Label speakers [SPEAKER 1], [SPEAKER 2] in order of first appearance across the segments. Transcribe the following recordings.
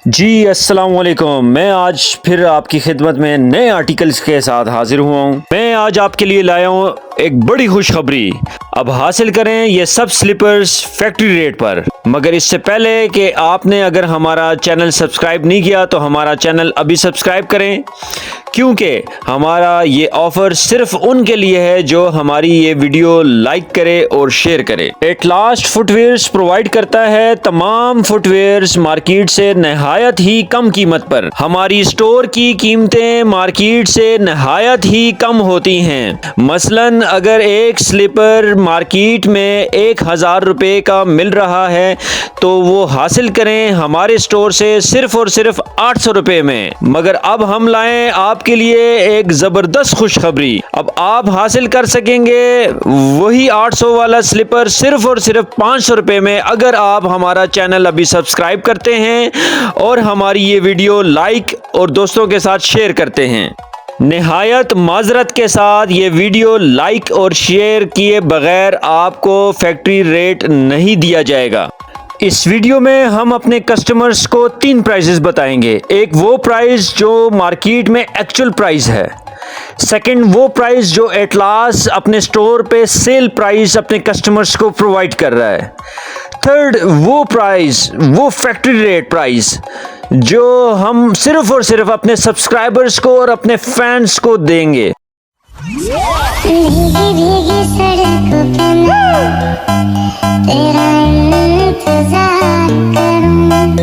[SPEAKER 1] जी अस्सलाम वालेकुम। मैं आज फिर आपकी खिदमत में नए आर्टिकल्स के साथ हाजिर हुआ हूँ। मैं आज आपके लिए लाया हूँ एक बड़ी खुशखबरी। अब हासिल करें ये सब स्लीपर्स फैक्ट्री रेट पर। मगर इससे पहले कि आपने अगर हमारा चैनल सब्सक्राइब नहीं किया तो हमारा चैनल अभी सब्सक्राइब करें, क्योंकि हमारा ये ऑफ़र सिर्फ उनके लिए है जो हमारी ये वीडियो लाइक करे और शेयर करे। एट लास्ट फुटवेयर्स प्रोवाइड करता है तमाम फुटवेयर्स मार्केट से नहायत ही कम कीमत पर। हमारी स्टोर की कीमतें मार्केट से नहायत ही कम होती हैं। मसलन अगर एक स्लीपर मार्केट में 1000 रुपये का मिल रहा है तो वो हासिल करें हमारे स्टोर से सिर्फ और सिर्फ 800 रुपये में। मगर अब हम लाएं आपके लिए एक ज़बरदस्त खुशखबरी। अब आप हासिल कर सकेंगे वही 800 वाला स्लीपर सिर्फ और सिर्फ 500 रुपये में, अगर आप हमारा चैनल अभी सब्सक्राइब करते हैं और हमारी ये वीडियो लाइक और दोस्तों के साथ शेयर करते हैं। निहायत माजरत के साथ ये वीडियो लाइक और शेयर किए बगैर आपको फैक्ट्री रेट नहीं दिया जाएगा। इस वीडियो में हम अपने कस्टमर्स को 3 प्राइजेस बताएंगे। एक वो प्राइस जो मार्केट में एक्चुअल प्राइस है, सेकंड वो प्राइस जो एटलास अपने स्टोर पे सेल प्राइस अपने कस्टमर्स को प्रोवाइड कर रहा है, थर्ड वो प्राइस वो फैक्ट्री रेट प्राइस जो हम सिर्फ और सिर्फ अपने सब्सक्राइबर्स को और अपने फैंस को देंगे।
[SPEAKER 2] भीगी भीगी सड़कों पे मैं तेरा इंतजार करूं,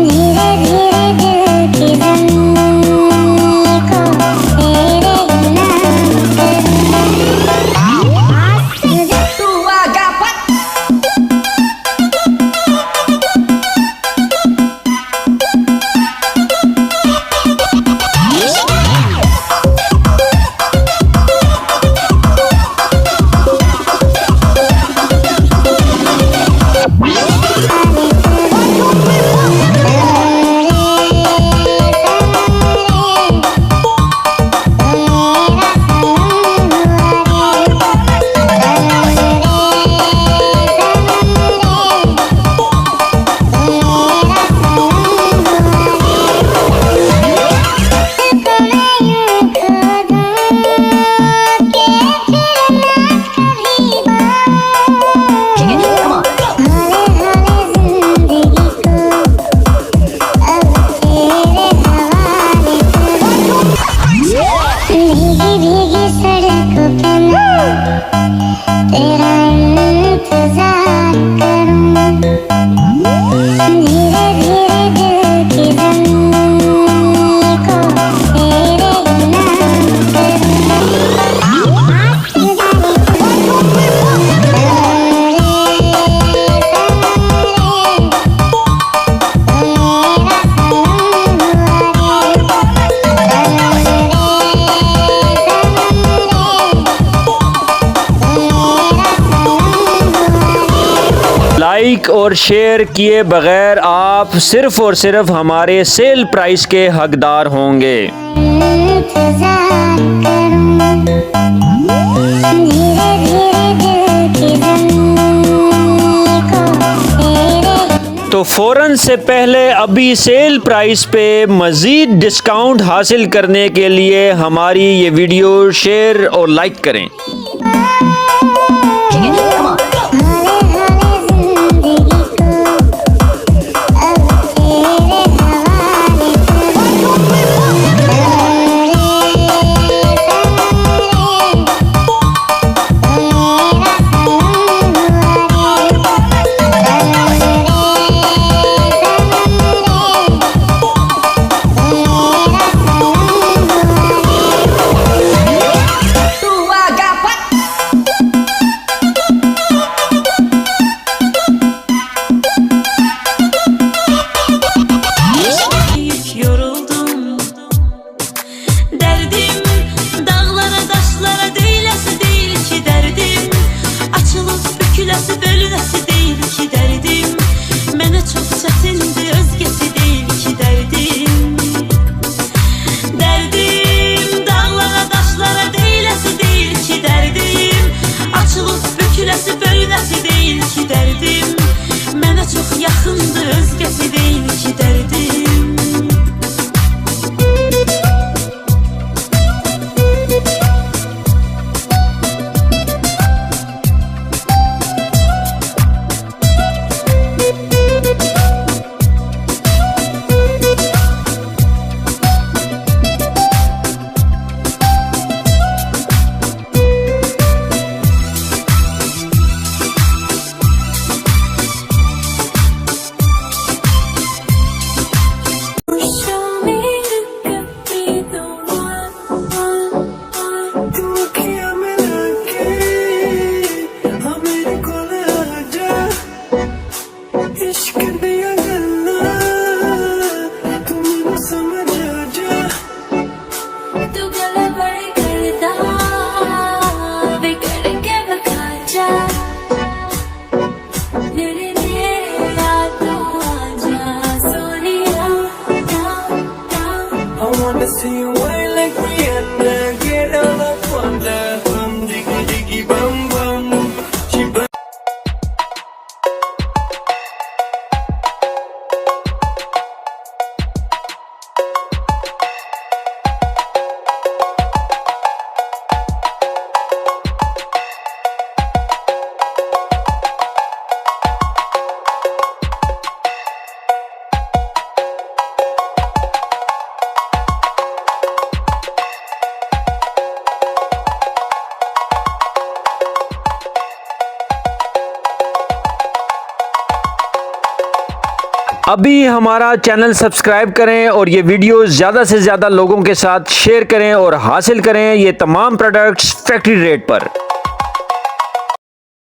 [SPEAKER 2] धीरे धीरे दिल की ज़मीं को तेरे नाम करूं। तू आगा
[SPEAKER 1] लाइक और शेयर किए बगैर आप सिर्फ और सिर्फ हमारे सेल प्राइस के हकदार होंगे।
[SPEAKER 2] इंतजार करूं, धीरे धीरे दिल की ज़मीं को तेरे।
[SPEAKER 1] तो फ़ौरन से पहले अभी सेल प्राइस पे मज़ीद डिस्काउंट हासिल करने के लिए हमारी ये वीडियो शेयर और लाइक करें।
[SPEAKER 3] Açılıb büküləsi böyləsi deyil ki dərdim. Mənə da çok yakındı, özgesi değil ki derdim. Show me you could be the one.
[SPEAKER 4] तू अखियां मिला के हाँ मेरे कोल आजा इश्क दिया गल्ला तू मैनू समझ आजा
[SPEAKER 3] तू गला बड़ी करदा वे करके बखा जा मेरे नेड़ा तू आजा Sonia
[SPEAKER 4] I wanna see you wine like Rihanna get all up on the diggy diggy bum bum she bum
[SPEAKER 1] अभी हमारा चैनल सब्सक्राइब करें और ये वीडियो ज़्यादा से ज़्यादा लोगों के साथ शेयर करें और हासिल करें ये तमाम प्रोडक्ट्स फैक्ट्री रेट पर।